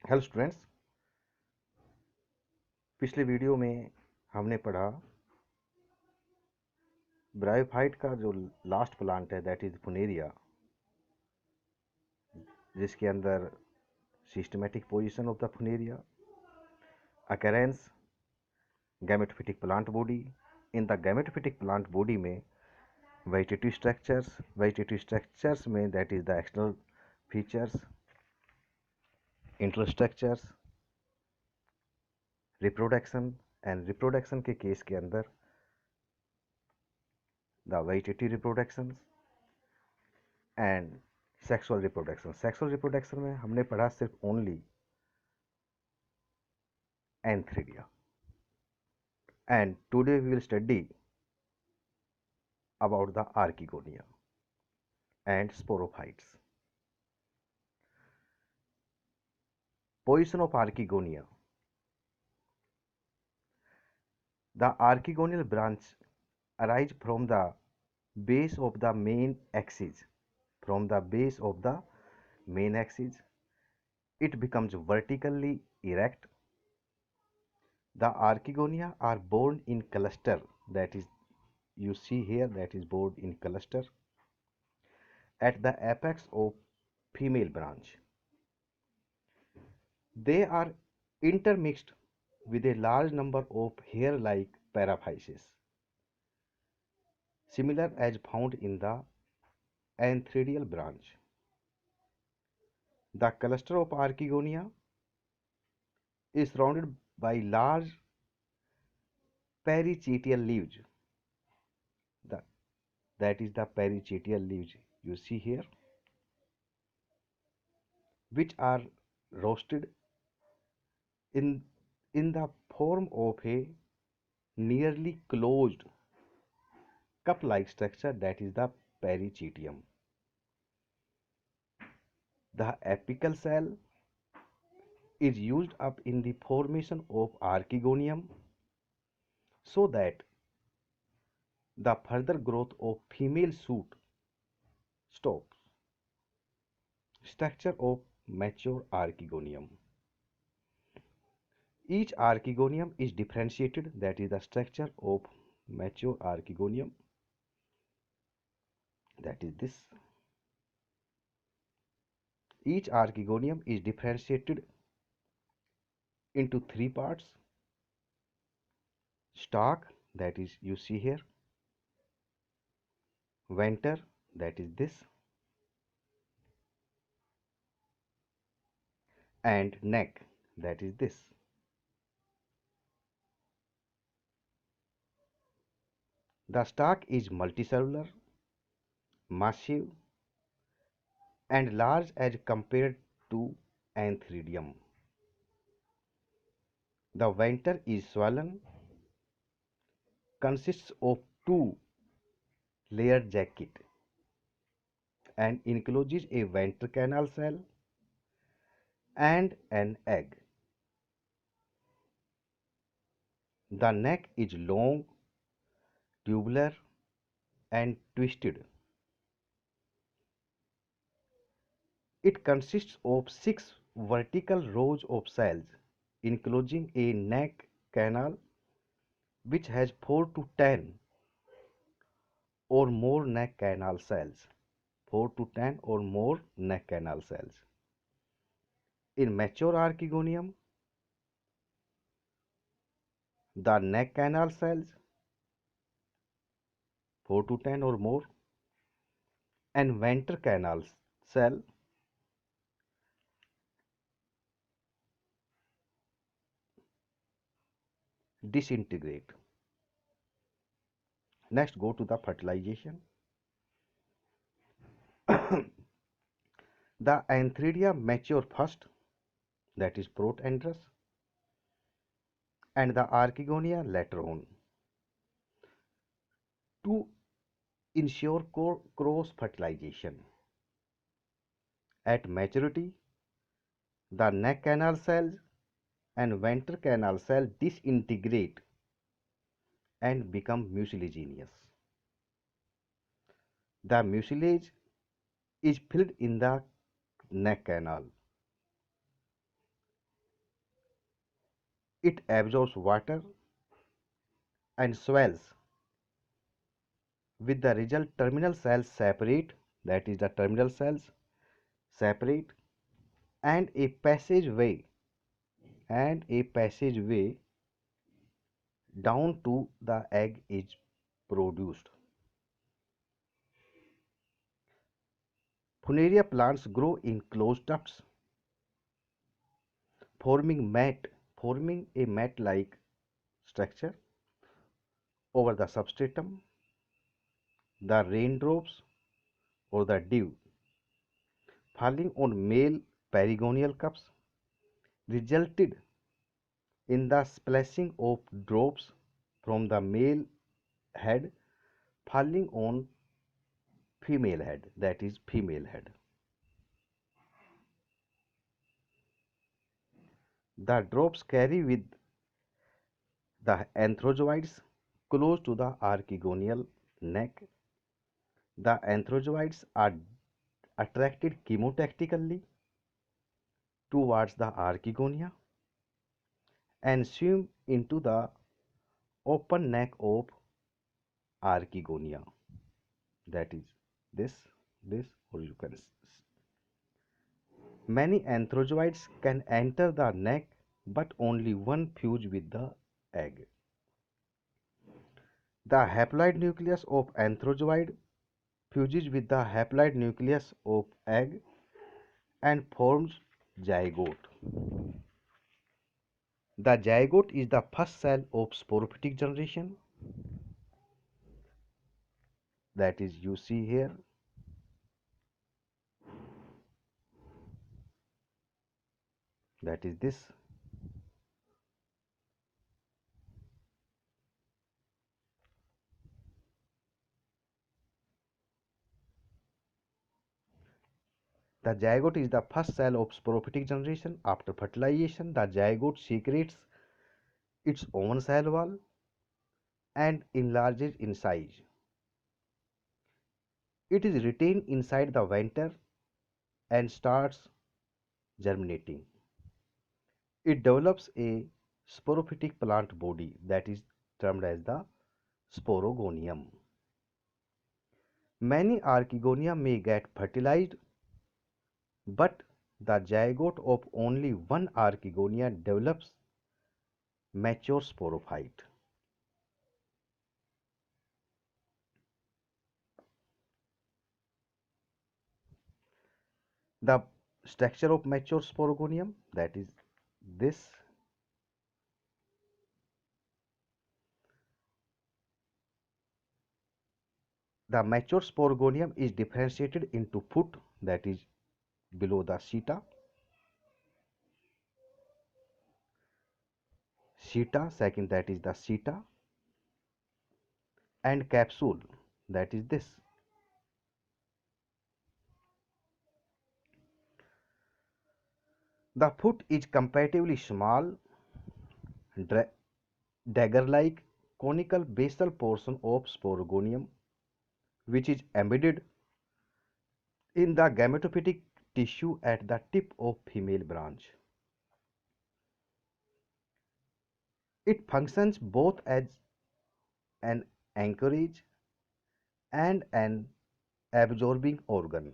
Hello students. पिछले video में हमने पढ़ा ब्रायोफाइट का जो लास्ट प्लांट है दैट इज फुनेरिया, जिसके अंदर systematic position of the Funaria, occurrence, gametophytic plant body. In the gametophytic plant body में वेजिटेटिव स्ट्रक्चर्स में that is the external features, internal structures, reproduction and reproduction के case के अंदर the vegetative reproduction and sexual reproduction में हमने पढ़ा सिर्फ only antheridia, and today we will study about the archegonia and sporophytes. Position of Archegonia. The archegonial branch arise from the base of the main axis. From the base of the main axis, it becomes vertically erect. The archegonia are borne in cluster, that is you see here, that is borne in cluster at the apex of female branch. They are intermixed with a large number of hair-like paraphyses, similar as found in the antheridial branch. The cluster of Archegonia is surrounded by large perichetial leaves. That is the perichetial leaves you see here, which are roasted in, in the form of a nearly closed cup-like structure, that is the perichetium. The apical cell is used up in the formation of archegonium so that the further growth of female shoot stops. Structure of mature archegonium. Each archegonium is differentiated, that is the structure of mature archegonium, that is this. Each archegonium is differentiated into three parts: stalk, that is you see here, venter, that is this, and neck, that is this. The stalk is multicellular, massive, and large as compared to antheridium. The venter is swollen, consists of two layered jacket, and encloses a venter canal cell and an egg. The neck is long, tubular, and twisted. It consists of 6 vertical rows of cells enclosing a neck canal which has 4 to 10 or more neck canal cells. 4 to 10 or more neck canal cells. In mature archegonium, the neck canal cells 4 to 10 or more and venter canal cell disintegrate. Next, go to the fertilization. The antheridia mature first, that is protandrous, and the archegonia later on. To ensure cross fertilization, at maturity, the neck canal cells and venter canal cell disintegrate and become mucilaginous. The mucilage is filled in the neck canal It absorbs water and swells, with the result terminal cells separate, that is the terminal cells separate, and a passageway down to the egg is produced. Funaria plants grow in closed tufts, forming a mat-like structure over the substratum. The raindrops or the dew falling on male perigonial cups resulted in the splashing of drops from the male head falling on female head, that is female head. The drops carry with the anthrozoids close to the archegonial neck. The anthrozoids are attracted chemotactically towards the archegonia and swim into the open neck of archegonia, that is this or you can many anthrozoids can enter the neck, but only one fuse with the egg. The haploid nucleus of anthrozoid fuses with the haploid nucleus of egg and forms zygote. The zygote is the first cell of sporophytic generation, that is you see here. That is this. The zygote is the first cell of sporophytic generation. After fertilization, the zygote secretes its own cell wall and enlarges in size. It is retained inside the venter and starts germinating. It develops a sporophytic plant body that is termed as the sporogonium. Many archegonia may get fertilized, but the zygote of only one archegonia develops mature sporophyte. The structure of mature sporogonium, that is this. The mature sporogonium is differentiated into foot, that is below the seta second, that is the seta, and capsule, that is this. The foot is comparatively small, dagger-like conical basal portion of sporogonium, which is embedded in the gametophytic tissue at the tip of female branch. It functions both as an anchorage and an absorbing organ.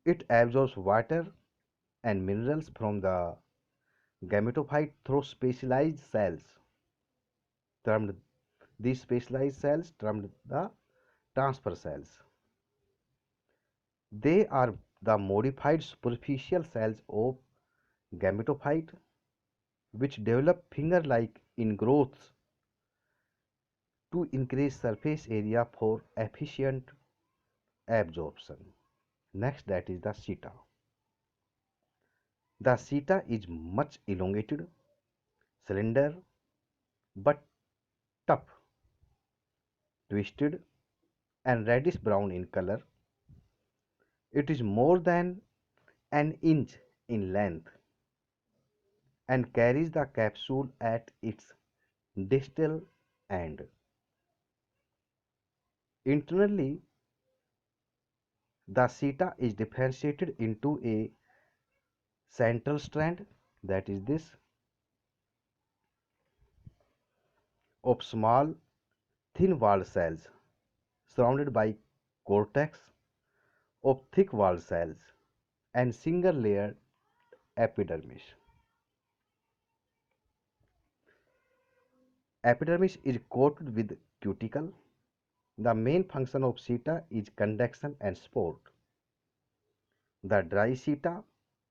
It absorbs water and minerals from the gametophyte through specialized cells termed these specialized cells termed the transfer cells. They are the modified superficial cells of gametophyte which develop finger-like ingrowths to increase surface area for efficient absorption. Next, that is the seta. The seta is much elongated, slender, but tough, twisted, and reddish brown in color. It is more than an inch in length and carries the capsule at its distal end. Internally, the seta is differentiated into a central strand, that is this, of small, thin-walled cells surrounded by cortex of thick-walled cells and single-layered epidermis. Epidermis is coated with cuticle. The main function of seta is conduction and support. The dry seta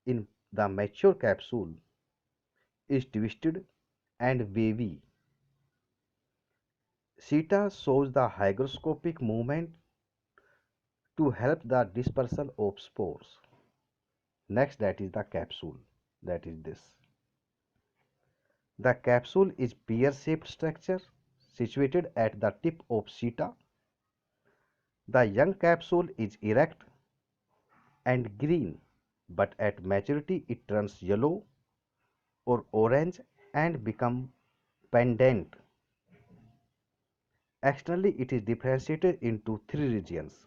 in the mature capsule is twisted and wavy. Seta shows the hygroscopic movement to help the dispersal of spores. Next, that is the capsule, that is this. The capsule is pear-shaped structure situated at the tip of seta. The young capsule is erect and green, but at maturity it turns yellow or orange and become pendant. Externally, it is differentiated into three regions: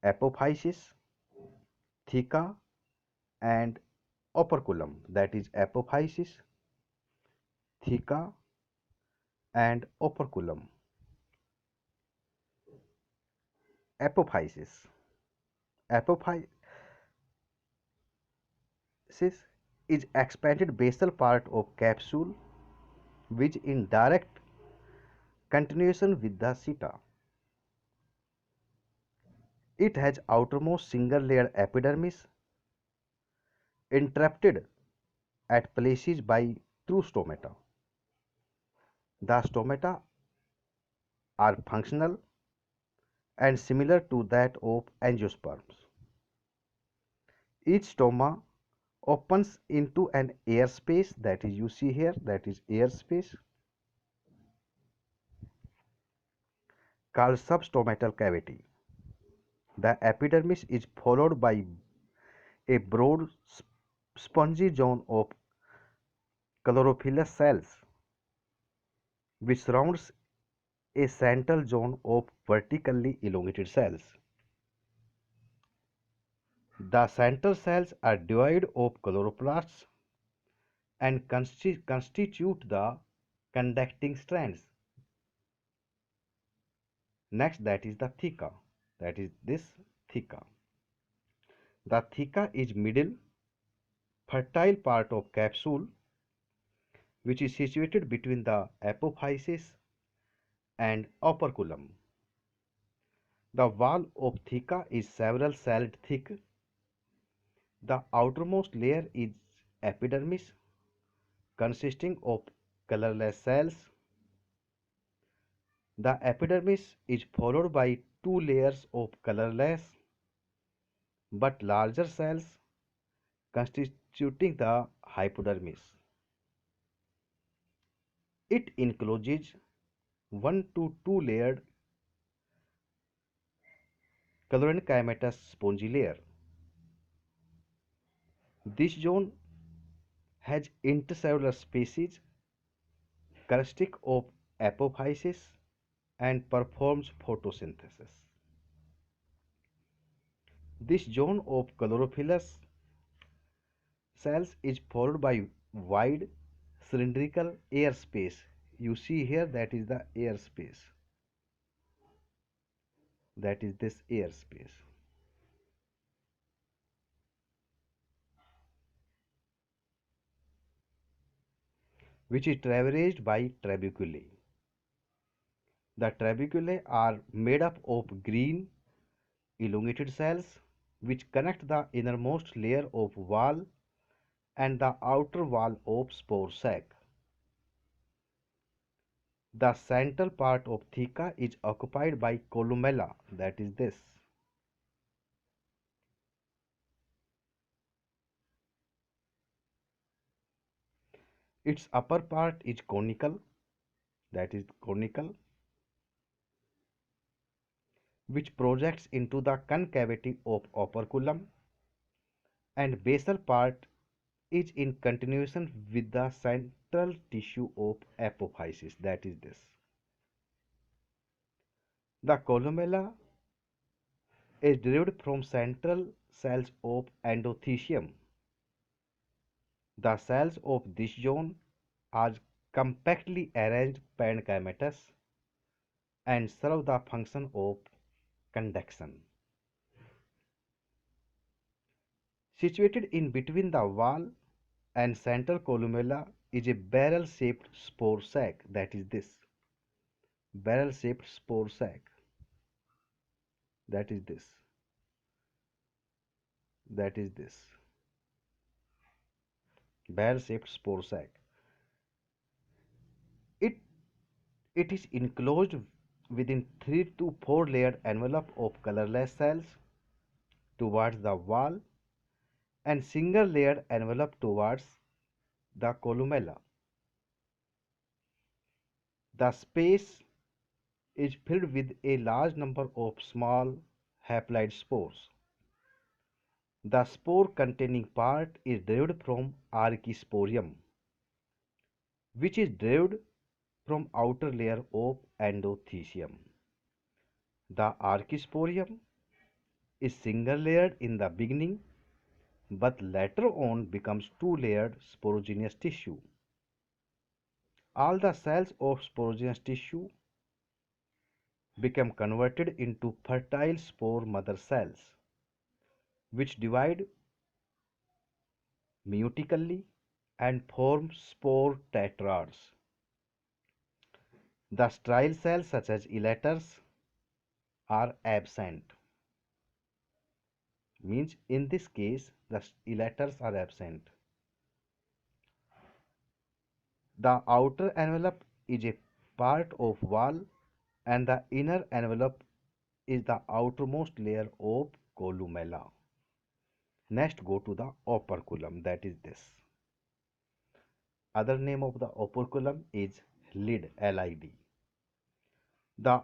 apophysis, theca, and operculum. That is apophysis, theca, and operculum. Apophysis. Apophysis is expanded basal part of capsule which in direct continuation with the seta. It has outermost single layer epidermis interrupted at places by true stomata. The stomata are functional and similar to that of angiosperms. Each stoma opens into an air space, that is you see here, that is air space, called substomatal cavity. The epidermis is followed by a broad spongy zone of chlorophyllous cells which surrounds a central zone of vertically elongated cells. The central cells are devoid of chloroplasts and constitute the conducting strands. Next, that is the theca, that is this theca. The theca is middle fertile part of capsule which is situated between the apophysis and operculum. The wall of theca is several celled thick. The outermost layer is epidermis consisting of colorless cells. The epidermis is followed by two layers of colorless but larger cells constituting the hypodermis. It encloses 1 to 2 layered colorenchymatous spongy layer. This zone has intercellular species characteristic of apophysis and performs photosynthesis. This zone of chlorophyllous cells is followed by wide cylindrical air space. You see here, that is the air space. That is this air space. Which is traversed by trabeculae. The trabeculae are made up of green elongated cells which connect the innermost layer of wall and the outer wall of spore sac. The central part of theca is occupied by columella, that is this. Its upper part is conical, that is conical, which projects into the concavity of operculum, and basal part is in continuation with the central tissue of apophysis, that is this. The columella is derived from central cells of endothecium. The cells of this zone are compactly arranged parenchymatous and serve the function of conduction. Situated in between the wall and central columella is a barrel-shaped spore sac, that is this. Barrel-shaped spore sac, that is this. That is this. Barrel-shaped spore sac. It it is enclosed within 3 to 4 layered envelope of colorless cells towards the wall and single layered envelope towards the columella. The space is filled with a large number of small haploid spores. The spore containing part is derived from archisporium, which is derived from outer layer of endothecium. The archisporium is single layered in the beginning but later on becomes two layered sporogenous tissue. All the cells of sporogenous tissue become converted into fertile spore mother cells, which divide meiotically and form spore tetrads. The sterile cells such as elaters are absent. Means in this case the elaters are absent. The outer envelope is a part of wall and the inner envelope is the outermost layer of columella. Next go to the operculum, that is this. Other name of the operculum is lid, LID. The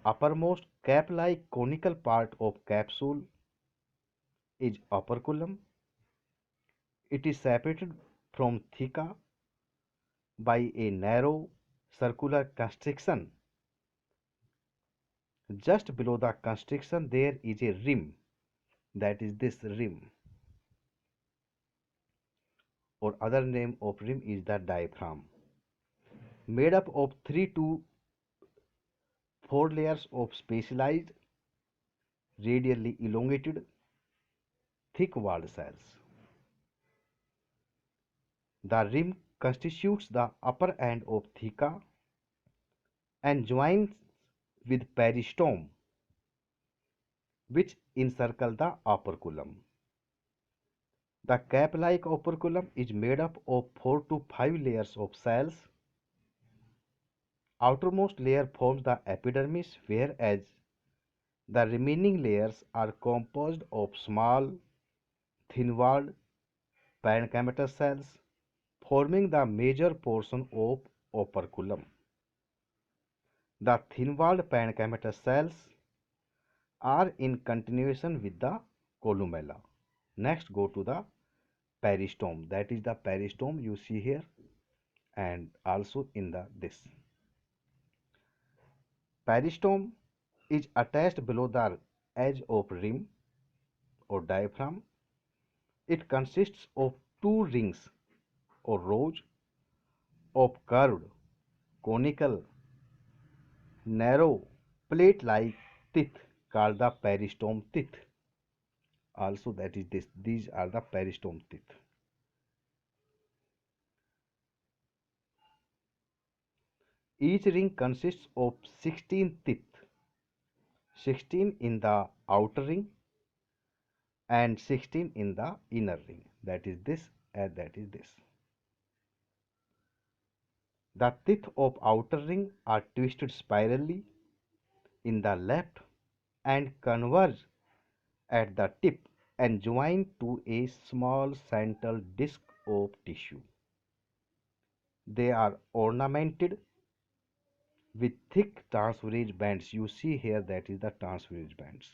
uppermost cap-like conical part of capsule is operculum. It is separated from theca by a narrow circular constriction. Just below the constriction there is a rim, that is this rim, or other name of rim is the diaphragm, made up of 3 to 4 layers of specialized, radially elongated, thick-walled cells. The rim constitutes the upper end of theca and joins with peristome, which encircle the operculum. The cap-like operculum is made up of 4 to 5 layers of cells. Outermost layer forms the epidermis, whereas the remaining layers are composed of small, thin-walled parenchymatous cells, forming the major portion of operculum. The thin-walled parenchymatous cells are in continuation with the columella. Next go to the peristome, that is the peristome you see here and also in the this. Peristome is attached below the edge of rim or diaphragm. It consists of two rings or rows of curved, conical, narrow, plate-like teeth called the peristome teeth. Also that is this, these are the peristome teeth. Each ring consists of 16 teeth, 16 in the outer ring and 16 in the inner ring, that is this and that is this. The teeth of outer ring are twisted spirally in the left and converge at the tip and join to a small central disc of tissue. They are ornamented with thick transverse bands. You see here that is the transverse bands.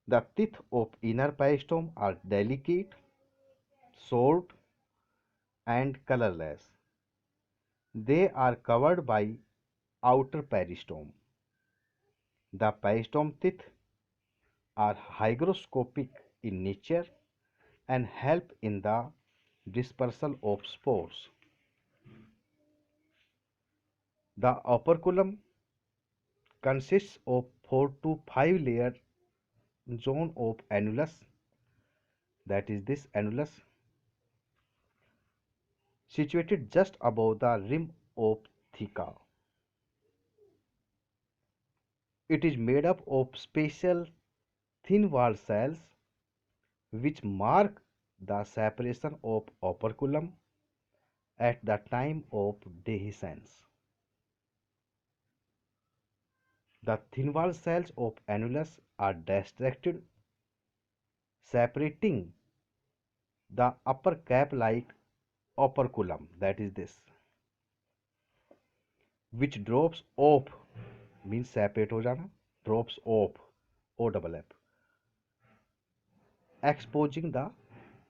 The teeth of inner peristome are delicate, short, and colorless. They are covered by outer peristome. The peristome teeth are hygroscopic in nature and help in the dispersal of spores. The operculum consists of 4 to 5 layer zone of annulus, that is this annulus, situated just above the rim of theca. It is made up of special thin wall cells which mark the separation of operculum at the time of dehiscence. The thin wall cells of annulus are distracted, separating the upper cap like operculum, that is this, which drops off, means separate हो जाना, drops off, O double F, exposing the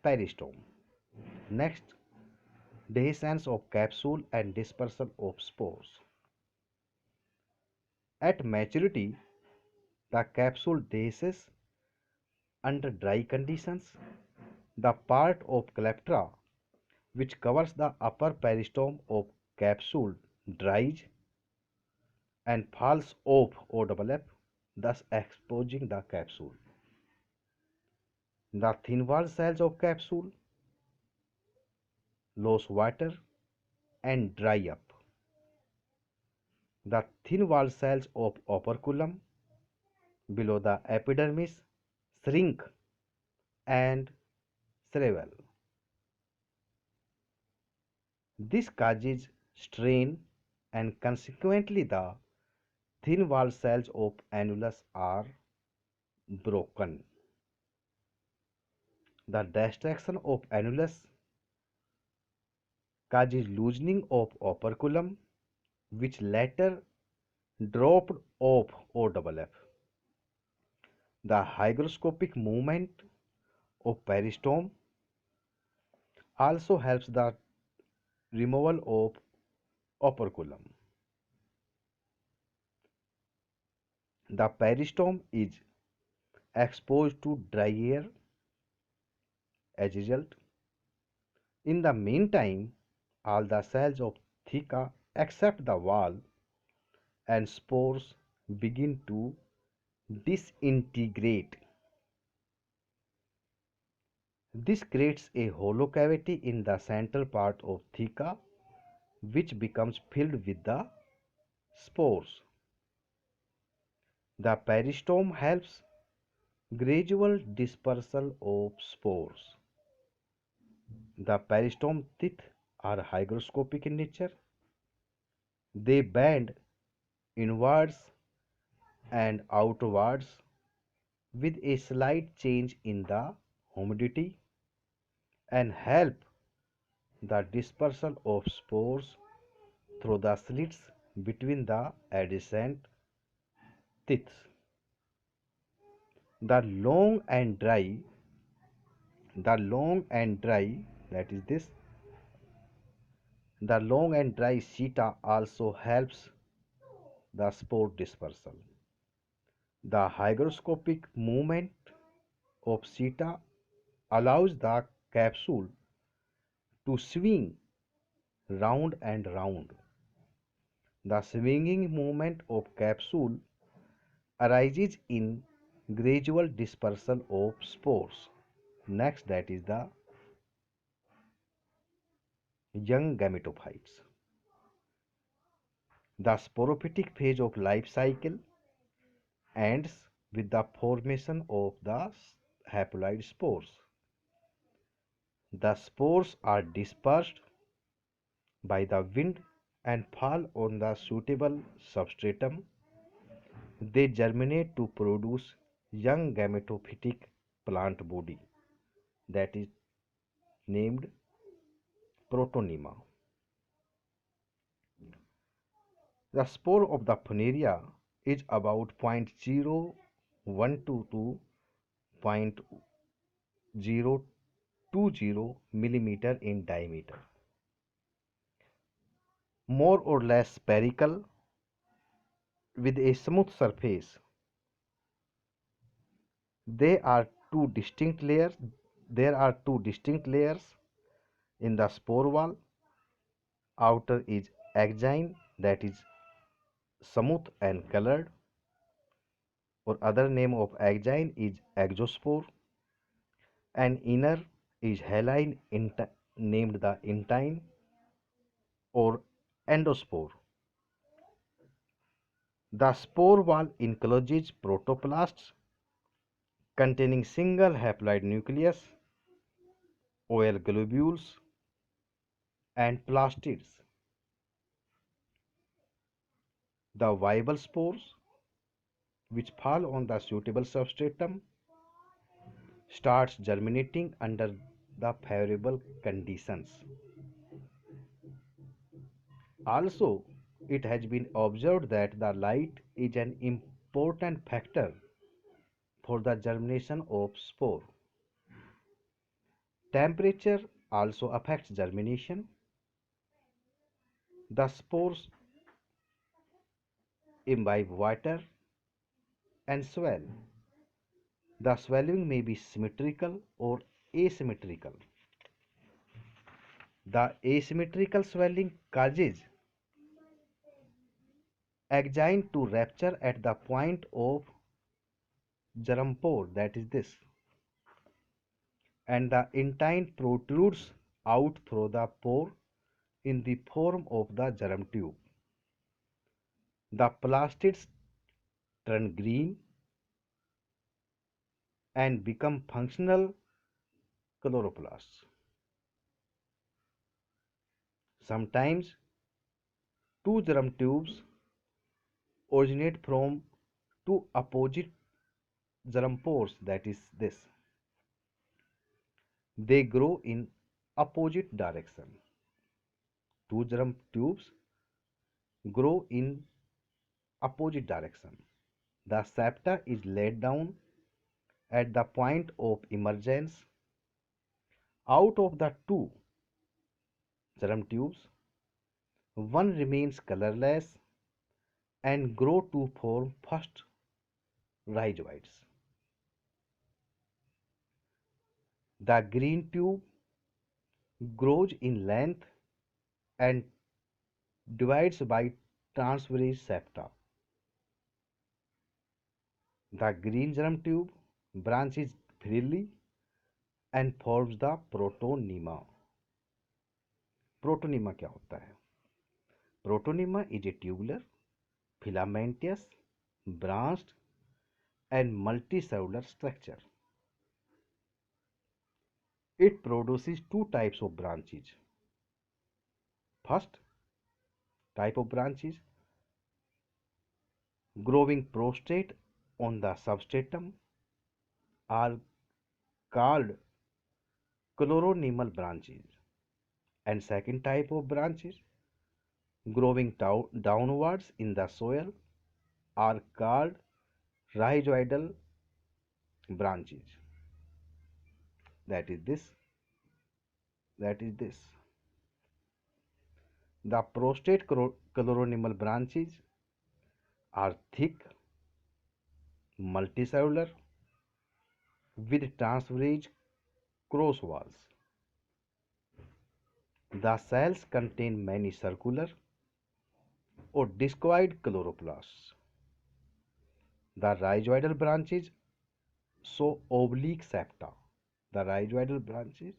peristome. Next, dehiscence of capsule and dispersal of spores. At maturity, the capsule dehisces under dry conditions. The part of Calyptra which covers the upper peristome of capsule dries and falls off, O double F, thus exposing the capsule. The thin wall cells of capsule lose water and dry up. The thin wall cells of operculum below the epidermis shrink and shrivel. This causes strain and consequently the thin wall cells of annulus are broken. The distraction of annulus causes loosening of operculum, which later dropped off, O double F. The hygroscopic movement of peristome also helps the removal of operculum. The peristome is exposed to dry air as a result. In the meantime, all the cells of theca except the wall and spores begin to disintegrate. This creates a hollow cavity in the central part of theca which becomes filled with the spores. The peristome helps gradual dispersal of spores. The peristome teeth are hygroscopic in nature. They bend inwards and outwards with a slight change in the humidity and help the dispersal of spores through the slits between the adjacent teeth. The long and dry, that is this, the long and dry seta also helps the spore dispersal. The hygroscopic movement of seta allows the capsule to swing round and round. The swinging movement of capsule arises in gradual dispersal of spores. Next, that is the young gametophytes. The sporophytic phase of life cycle ends with the formation of the haploid spores. The spores are dispersed by the wind and fall on the suitable substratum. They germinate to produce young gametophytic plant body that is named protonema. The spore of the Funaria is about 0.012 to 0.020 millimeter in diameter, more or less spherical with a smooth surface. There are two distinct layers. There are two distinct layers in the spore wall. Outer is axine, that is smooth and colored, or other name of agine is exospore, and inner is haline named the intine or endospore. The spore wall encloses protoplasts containing single haploid nucleus, oil globules, and plastids. The viable spores, which fall on the suitable substratum, starts germinating under the favorable conditions. Also, it has been observed that the light is an important factor for the germination of spore. Temperature also affects germination. The spores imbibe water and swell. The swelling may be symmetrical or asymmetrical. The asymmetrical swelling causes agine to rupture at the point of germ pore, that is this, and the intine protrudes out through the pore in the form of the germ tube. The plastids turn green and become functional chloroplasts. Sometimes two germ tubes originate from two opposite germ pores, that is this. They grow in opposite direction. Two germ tubes grow in opposite direction. The septa is laid down at the point of emergence. Out of the two germ tubes, one remains colorless and grow to form first rhizoids. The green tube grows in length and divides by transverse septa. The green germ tube branches freely and forms the protonema. Protonema क्या होता है? Protonema is a tubular, filamentous, branched and multicellular structure. It produces two types of branches. First type of branches growing prostrate on the substratum are called chloronemal branches, and second type of branches growing downwards in the soil are called rhizoidal branches. That is this. That is this. The prostrate chloronemal branches are thick, multicellular, with transverse cross walls. The cells contain many circular or discoid chloroplasts. The rhizoidal branches show oblique septa. The rhizoidal branches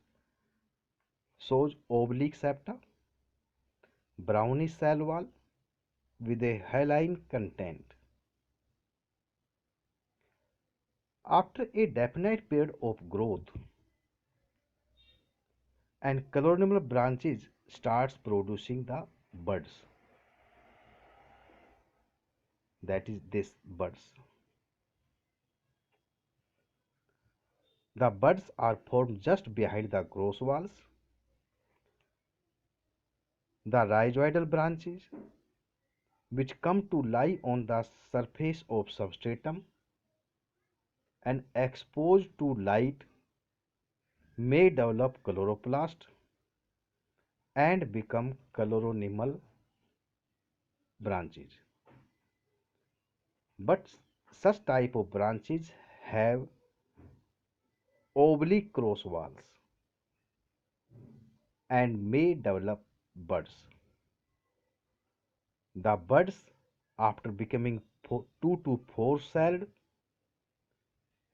shows oblique septa, brownish cell wall with a hyaline content. After a definite period of growth, and chloronemal branches starts producing the buds. That is this buds. The buds are formed just behind the growth walls. The rhizoidal branches, which come to lie on the surface of substratum and exposed to light, may develop chloroplast and become chloronemal branches. But such type of branches have oblique cross walls and may develop buds. The buds after becoming 2 to 4 celled,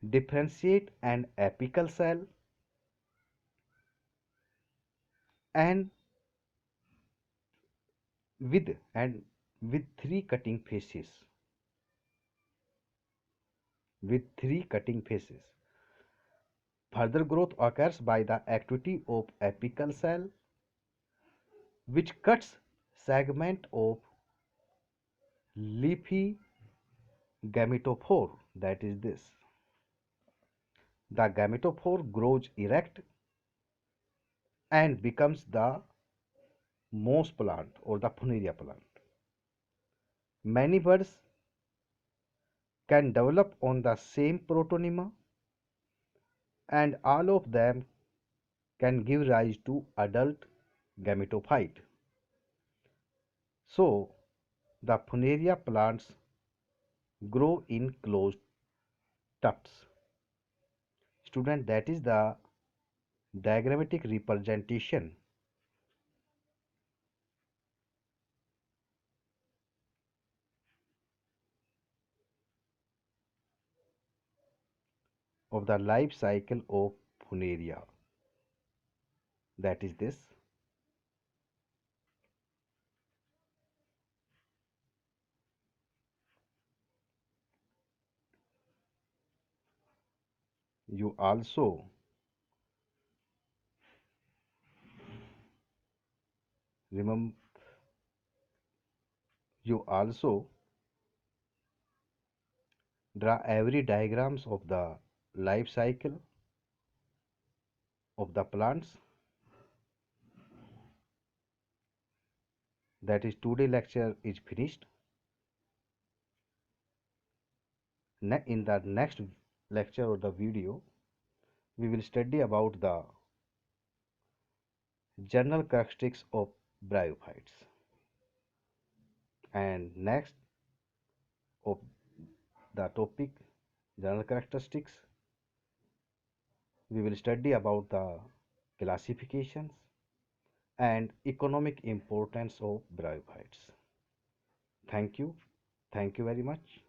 differentiate an apical cell and and with three cutting faces. Further growth occurs by the activity of apical cell, which cuts segment of leafy gametophore, that is this. The gametophore grows erect and becomes the moss plant or the Funaria plant. Many birds can develop on the same protonema, and all of them can give rise to adult gametophyte. So, the Funaria plants grow in closed tufts. Student, that is the diagrammatic representation of the life cycle of Funaria. That is this. You also remember, you also draw every diagrams of the life cycle of the plants. That is, today lecture is finished. In the next lecture or the video, we will study about the general characteristics of bryophytes. And next of the topic general characteristics, we will study about the classifications and economic importance of bryophytes. Thank you. Thank you very much.